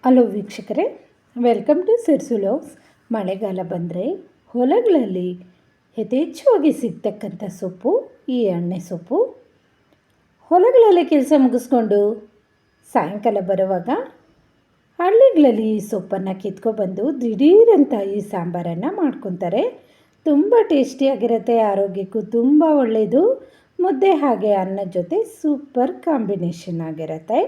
Hello ವೀಕ್ಷಕರೇ, welcome to ಸಿರ್ಸುಲೋಕ್ಸ್. ಮಳೆಗಾಲ ಬಂದರೆ ಹೊಲಗಳಲ್ಲಿ ಯಥೇಚ್ಛವಾಗಿ ಸಿಗ್ತಕ್ಕಂಥ ಸೊಪ್ಪು ಈ ಎಣ್ಣೆ ಸೊಪ್ಪು. ಹೊಲಗಳಲ್ಲಿ ಕೆಲಸ ಮುಗಿಸ್ಕೊಂಡು ಸಾಯಂಕಾಲ ಬರುವಾಗ ಹಳ್ಳಿಗಳಲ್ಲಿ ಈ ಸೊಪ್ಪನ್ನು ಕಿತ್ಕೊಬಂದು ದಿಢೀರಂತ ಈ ಸಾಂಬಾರನ್ನು ಮಾಡ್ಕೊತಾರೆ. ತುಂಬ ಟೇಸ್ಟಿಯಾಗಿರುತ್ತೆ, ಆರೋಗ್ಯಕ್ಕೂ ತುಂಬ ಒಳ್ಳೆಯದು. ಮುದ್ದೆ ಹಾಗೆ ಅನ್ನದ ಜೊತೆ ಸೂಪರ್ ಕಾಂಬಿನೇಷನ್ ಆಗಿರುತ್ತೆ.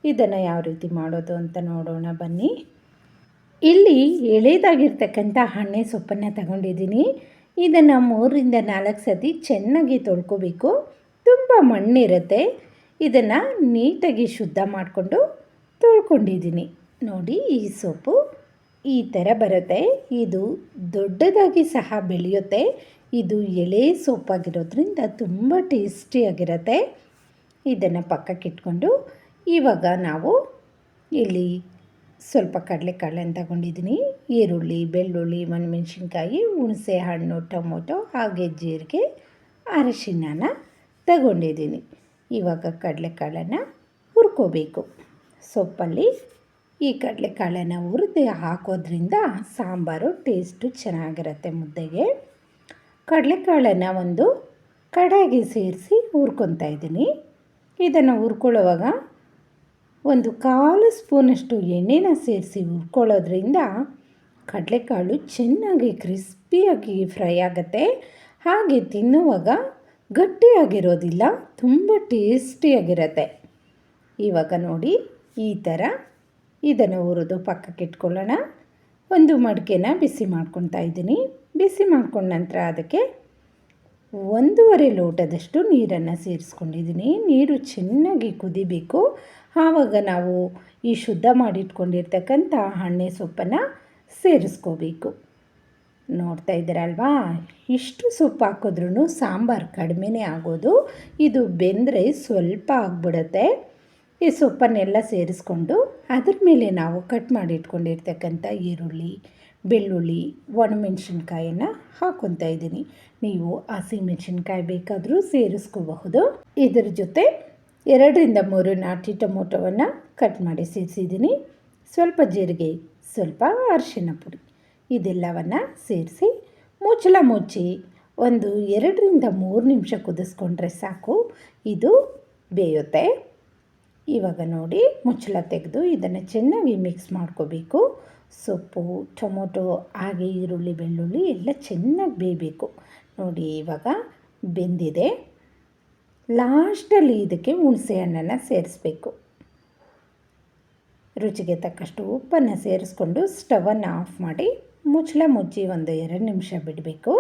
ಇದನ್ನು ಯಾವ ರೀತಿ ಮಾಡೋದು ಅಂತ ನೋಡೋಣ ಬನ್ನಿ. ಇಲ್ಲಿ ಎಳೆದಾಗಿರ್ತಕ್ಕಂಥ ಹಣ್ಣೆ ಸೊಪ್ಪನ್ನು ತಗೊಂಡಿದ್ದೀನಿ. ಇದನ್ನು 3-4 ಸತಿ ಚೆನ್ನಾಗಿ ತೊಳ್ಕೊಬೇಕು. ತುಂಬ ಮಣ್ಣಿರುತ್ತೆ. ಇದನ್ನು ನೀಟಾಗಿ ಶುದ್ಧ ಮಾಡಿಕೊಂಡು ತೊಳ್ಕೊಂಡಿದ್ದೀನಿ. ನೋಡಿ, ಈ ಸೊಪ್ಪು ಈ ಥರ ಬರುತ್ತೆ. ಇದು ದೊಡ್ಡದಾಗಿ ಸಹ ಬೆಳೆಯುತ್ತೆ. ಇದು ಎಳೆ ಸೊಪ್ಪಾಗಿರೋದ್ರಿಂದ ತುಂಬ ಟೇಸ್ಟಿಯಾಗಿರುತ್ತೆ. ಇದನ್ನು ಪಕ್ಕಕ್ಕಿಟ್ಕೊಂಡು ಇವಾಗ ನಾವು ಇಲ್ಲಿ ಸ್ವಲ್ಪ ಕಡಲೆಕಾಳನ್ನು ತಗೊಂಡಿದ್ದೀನಿ. ಈರುಳ್ಳಿ, ಬೆಳ್ಳುಳ್ಳಿ, ಒಣಮೆಣ್ಸಿನ್ಕಾಯಿ, ಹುಣಸೆ ಹಣ್ಣು, ಟೊಮೊಟೊ ಹಾಗೆ ಜೀರಿಗೆ, ಅರಿಶಿಣನ ತಗೊಂಡಿದ್ದೀನಿ. ಇವಾಗ ಕಡಲೆಕಾಳನ್ನು ಹುರ್ಕೋಬೇಕು. ಸೊಪ್ಪಲ್ಲಿ ಈ ಕಡಲೆಕಾಳನ್ನು ಹುರಿದು ಹಾಕೋದ್ರಿಂದ ಸಾಂಬಾರು ಟೇಸ್ಟು ಚೆನ್ನಾಗಿರುತ್ತೆ ಮುದ್ದೆಗೆ. ಕಡಲೆಕಾಳನ್ನು ಒಂದು ಕಡಾಯಿಗೆ ಸೇರಿಸಿ ಹುರ್ಕೊತಾ ಇದ್ದೀನಿ. ಇದನ್ನು ಹುರ್ಕೊಳ್ಳೋವಾಗ 1/4 ಸ್ಪೂನಷ್ಟು ಎಣ್ಣೆನ ಸೇರಿಸಿ ಹುರ್ಕೊಳ್ಳೋದ್ರಿಂದ ಕಡಲೆಕಾಳು ಚೆನ್ನಾಗಿ ಕ್ರಿಸ್ಪಿಯಾಗಿ ಫ್ರೈ ಆಗುತ್ತೆ. ಹಾಗೆ ತಿನ್ನುವಾಗ ಗಟ್ಟಿಯಾಗಿರೋದಿಲ್ಲ, ತುಂಬ ಟೇಸ್ಟಿಯಾಗಿರುತ್ತೆ. ಇವಾಗ ನೋಡಿ, ಈ ಥರ ಇದನ್ನು ಹುರಿದು ಪಕ್ಕಕ್ಕಿಟ್ಕೊಳ್ಳೋಣ. ಒಂದು ಮಡಿಕೆನ ಬಿಸಿ ಮಾಡ್ಕೊತಾ ಇದ್ದೀನಿ. ಬಿಸಿ ಮಾಡ್ಕೊಂಡ ನಂತರ ಅದಕ್ಕೆ 1.5 ಲೋಟದಷ್ಟು ನೀರನ್ನು ಸೇರಿಸ್ಕೊಂಡಿದ್ದೀನಿ. ನೀರು ಚೆನ್ನಾಗಿ ಕುದಿಬೇಕು. ಆವಾಗ ನಾವು ಈ ಶುದ್ಧ ಮಾಡಿಟ್ಕೊಂಡಿರ್ತಕ್ಕಂಥ ಹಣ್ಣೆ ಸೊಪ್ಪನ್ನು ಸೇರಿಸ್ಕೋಬೇಕು. ನೋಡ್ತಾ ಇದ್ದೀರಲ್ವಾ, ಇಷ್ಟು ಸೊಪ್ಪು ಹಾಕಿದ್ರೂ ಸಾಂಬಾರು ಕಡಿಮೆನೇ ಆಗೋದು. ಇದು ಬೆಂದರೆ ಸ್ವಲ್ಪ ಆಗಿಬಿಡುತ್ತೆ. ಈ ಸೊಪ್ಪನ್ನೆಲ್ಲ ಸೇರಿಸ್ಕೊಂಡು ಅದ್ರ ಮೇಲೆ ನಾವು ಕಟ್ ಮಾಡಿಟ್ಕೊಂಡಿರ್ತಕ್ಕಂಥ ಈರುಳ್ಳಿ, ಬೆಳ್ಳುಳ್ಳಿ, ಒಣಮೆಣ್ಸಿನ್ಕಾಯನ್ನು ಹಾಕ್ಕೊತಾ ಇದ್ದೀನಿ. ನೀವು ಹಸಿಮೆಣ್ಸಿನ್ಕಾಯಿ ಬೇಕಾದರೂ ಸೇರಿಸ್ಕೋಬಹುದು. ಇದರ ಜೊತೆ 2-3 ನಾಟಿ ಟೊಮೊಟೊವನ್ನು ಕಟ್ ಮಾಡಿ ಸೇರಿಸಿದ್ದೀನಿ. ಸ್ವಲ್ಪ ಜೀರಿಗೆ, ಸ್ವಲ್ಪ ಅರಿಶಿಣ ಪುಡಿ, ಇದೆಲ್ಲವನ್ನು ಸೇರಿಸಿ ಮುಚ್ಚಳ ಮುಚ್ಚಿ 2-3 ನಿಮಿಷ ಕುದಿಸ್ಕೊಂಡ್ರೆ ಸಾಕು, ಇದು ಬೇಯುತ್ತೆ. ಇವಾಗ ನೋಡಿ, ಮುಚ್ಚಳ ತೆಗೆದು ಇದನ್ನು ಚೆನ್ನಾಗಿ ಮಿಕ್ಸ್ ಮಾಡ್ಕೋಬೇಕು. ಸೊಪ್ಪು, ಟೊಮೊಟೊ ಹಾಗೆ ಈರುಳ್ಳಿ, ಬೆಳ್ಳುಳ್ಳಿ ಎಲ್ಲ ಚೆನ್ನಾಗಿ ಬೇಯಬೇಕು. ನೋಡಿ, ಇವಾಗ ಬೆಂದಿದೆ. ಲಾಸ್ಟಲ್ಲಿ ಇದಕ್ಕೆ ಹುಣಸೆ ಹಣ್ಣನ್ನು ಸೇರಿಸ್ಬೇಕು. ರುಚಿಗೆ ತಕ್ಕಷ್ಟು ಉಪ್ಪನ್ನು ಸೇರಿಸ್ಕೊಂಡು ಸ್ಟವನ್ನು ಆಫ್ ಮಾಡಿ ಮುಚ್ಚಳ ಮುಚ್ಚಿ 1-2 ನಿಮಿಷ ಬಿಡಬೇಕು.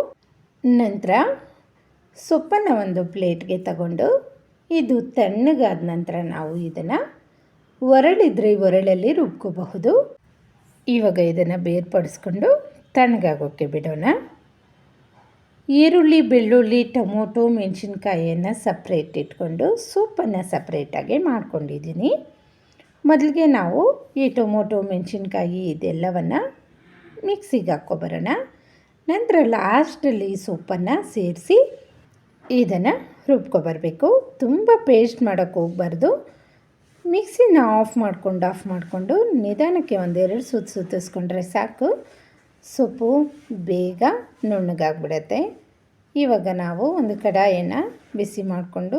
ನಂತರ ಸೊಪ್ಪನ್ನು ಒಂದು ಪ್ಲೇಟ್ಗೆ ತಗೊಂಡು ಇದು ತಣ್ಣಗಾದ ನಂತರ ನಾವು ಇದನ್ನು ಒರಳಿದ್ರೆ ಒರಳಲ್ಲಿ ರುಬ್ಕೋಬಹುದು. ಇವಾಗ ಇದನ್ನು ಬೇರ್ಪಡಿಸ್ಕೊಂಡು ತಣ್ಣಗಾಗೋಕ್ಕೆ ಬಿಡೋಣ. ಈರುಳ್ಳಿ, ಬೆಳ್ಳುಳ್ಳಿ, ಟೊಮೊಟೊ, ಮೆಣಸಿನ್ಕಾಯಿಯನ್ನು ಸಪ್ರೇಟ್ ಇಟ್ಕೊಂಡು ಸೊಪ್ಪನ್ನು ಸಪ್ರೇಟಾಗಿ ಮಾಡ್ಕೊಂಡಿದ್ದೀನಿ. ಮೊದಲಿಗೆ ನಾವು ಈ ಟೊಮೊಟೊ, ಮೆಣಸಿನ್ಕಾಯಿ ಇದೆಲ್ಲವನ್ನು ಮಿಕ್ಸಿಗೆ ಹಾಕ್ಕೊಬರೋಣ. ನಂತರ ಲಾಸ್ಟಲ್ಲಿ ಸೊಪ್ಪನ್ನು ಸೇರಿಸಿ ಇದನ್ನು ರುಬ್ಕೊಬರಬೇಕು. ತುಂಬ ಪೇಸ್ಟ್ ಮಾಡೋಕ್ಕೆ ಹೋಗಬಾರ್ದು. ಮಿಕ್ಸಿನ ಆಫ್ ಮಾಡಿಕೊಂಡು ನಿಧಾನಕ್ಕೆ 1-2 ಸುತ್ತಿಸ್ಕೊಂಡ್ರೆ ಸಾಕು. ಸೊಪ್ಪು ಬೇಗ ನುಣ್ಣಗಾಗ್ಬಿಡತ್ತೆ. ಇವಾಗ ನಾವು ಒಂದು ಕಡಾಯಿಯನ್ನು ಬಿಸಿ ಮಾಡಿಕೊಂಡು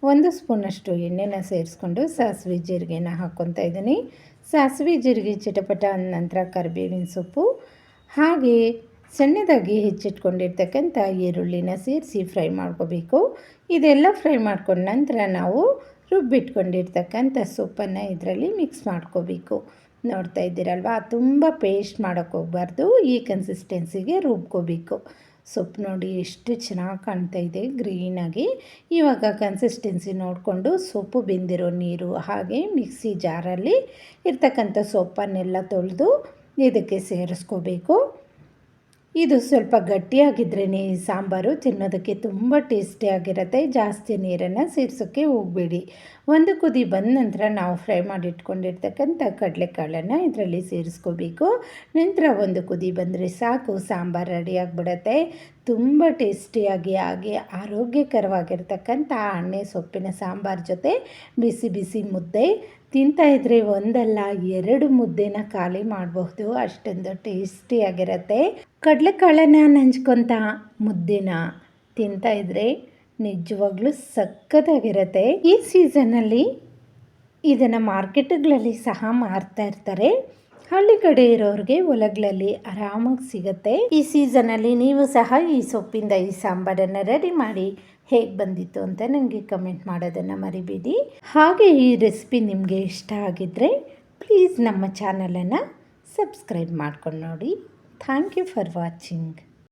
1 ಸ್ಪೂನಷ್ಟು ಎಣ್ಣೆನ ಸೇರಿಸ್ಕೊಂಡು ಸಾಸಿವೆ ಜೀರಿಗೆನ ಹಾಕ್ಕೊತಾ ಇದ್ದೀನಿ. ಸಾಸಿವೆ ಜೀರಿಗೆ ಚಿಟಪಟ ಅಂದ ನಂತರ ಕರಿಬೇವಿನ ಸೊಪ್ಪು ಹಾಗೆ ಸಣ್ಣದಾಗಿ ಹೆಚ್ಚಿಟ್ಕೊಂಡಿರ್ತಕ್ಕಂಥ ಈರುಳ್ಳಿನ ಸೇರಿಸಿ ಫ್ರೈ ಮಾಡ್ಕೋಬೇಕು. ಇದೆಲ್ಲ ಫ್ರೈ ಮಾಡ್ಕೊಂಡ ನಂತರ ನಾವು ರುಬ್ಬಿಟ್ಕೊಂಡಿರ್ತಕ್ಕಂಥ ಸೊಪ್ಪನ್ನು ಇದರಲ್ಲಿ ಮಿಕ್ಸ್ ಮಾಡ್ಕೋಬೇಕು. ನೋಡ್ತಾ ಇದ್ದೀರಲ್ವಾ, ತುಂಬ ಪೇಸ್ಟ್ ಮಾಡೋಕ್ಕೆ ಹೋಗಬಾರ್ದು. ಈ ಕನ್ಸಿಸ್ಟೆನ್ಸಿಗೆ ರುಬ್ಕೋಬೇಕು. ಸೊಪ್ಪು ನೋಡಿ ಎಷ್ಟು ಚೆನ್ನಾಗಿ ಕಾಣ್ತಾ ಇದೆ ಗ್ರೀನಾಗಿ. ಇವಾಗ ಕನ್ಸಿಸ್ಟೆನ್ಸಿ ನೋಡಿಕೊಂಡು ಸೊಪ್ಪು ಬೆಂದಿರೋ ನೀರು ಹಾಗೆ ಮಿಕ್ಸಿ ಜಾರಲ್ಲಿ ಇರ್ತಕ್ಕಂಥ ಸೊಪ್ಪನ್ನೆಲ್ಲ ತೊಳೆದು ಇದಕ್ಕೆ ಸೇರಿಸ್ಕೋಬೇಕು. ಇದು ಸ್ವಲ್ಪ ಗಟ್ಟಿಯಾಗಿದ್ರೇ ಈ ಸಾಂಬಾರು ತಿನ್ನೋದಕ್ಕೆ ತುಂಬ ಟೇಸ್ಟಿಯಾಗಿರುತ್ತೆ. ಜಾಸ್ತಿ ನೀರನ್ನು ಸೇರಿಸೋಕ್ಕೆ ಹೋಗಬೇಡಿ. 1 ಕುದಿ ಬಂದ ನಂತರ ನಾವು ಫ್ರೈ ಮಾಡಿಟ್ಕೊಂಡಿರ್ತಕ್ಕಂಥ ಕಡಲೆಕಾಳನ್ನು ಇದರಲ್ಲಿ ಸೇರಿಸ್ಕೋಬೇಕು. ನಂತರ 1 ಕುದಿ ಬಂದರೆ ಸಾಕು, ಸಾಂಬಾರು ರೆಡಿಯಾಗಿಬಿಡುತ್ತೆ. ತುಂಬ ಟೇಸ್ಟಿಯಾಗಿ ಹಾಗೆ ಆರೋಗ್ಯಕರವಾಗಿರ್ತಕ್ಕಂಥ ಎಣ್ಣೆ ಸೊಪ್ಪಿನ ಸಾಂಬಾರು ಜೊತೆ ಬಿಸಿ ಬಿಸಿ ಮುದ್ದೆ ತಿಂತಾಯಿದ್ರೆ ಒಂದಲ್ಲ 2 ಮುದ್ದೆನ ಖಾಲಿ ಮಾಡಬಹುದು, ಅಷ್ಟೊಂದು ಟೇಸ್ಟಿಯಾಗಿರುತ್ತೆ. ಕಡಲೆಕಾಳನ್ನು ನಂಚ್ಕೊತ ಮುದ್ದೆನ ತಿಂತಾಯಿದ್ರೆ ನಿಜವಾಗ್ಲೂ ಸಖತ್ತಾಗಿರುತ್ತೆ. ಈ ಸೀಸನ್ನಲ್ಲಿ ಇದನ್ನು ಮಾರ್ಕೆಟ್ಗಳಲ್ಲಿ ಸಹ ಮಾರ್ತಾ ಇರ್ತಾರೆ. ಹಳ್ಳಿ ಕಡೆ ಇರೋರಿಗೆ ಹೊಲಗಳಲ್ಲಿ ಆರಾಮಾಗಿ ಸಿಗುತ್ತೆ. ಈ ಸೀಸನಲ್ಲಿ ನೀವು ಸಹ ಈ ಸೊಪ್ಪಿಂದ ಈ ಸಾಂಬಾರನ್ನು ರೆಡಿ ಮಾಡಿ ಹೇಗೆ ಬಂದಿತ್ತು ಅಂತ ನನಗೆ ಕಮೆಂಟ್ ಮಾಡೋದನ್ನು ಮರಿಬೇಡಿ. ಹಾಗೆ ಈ ರೆಸಿಪಿ ನಿಮಗೆ ಇಷ್ಟ ಆಗಿದ್ದರೆ ಪ್ಲೀಸ್ ನಮ್ಮ ಚಾನಲನ್ನು ಸಬ್ಸ್ಕ್ರೈಬ್ ಮಾಡ್ಕೊಂಡು ನೋಡಿ. Thank you for watching.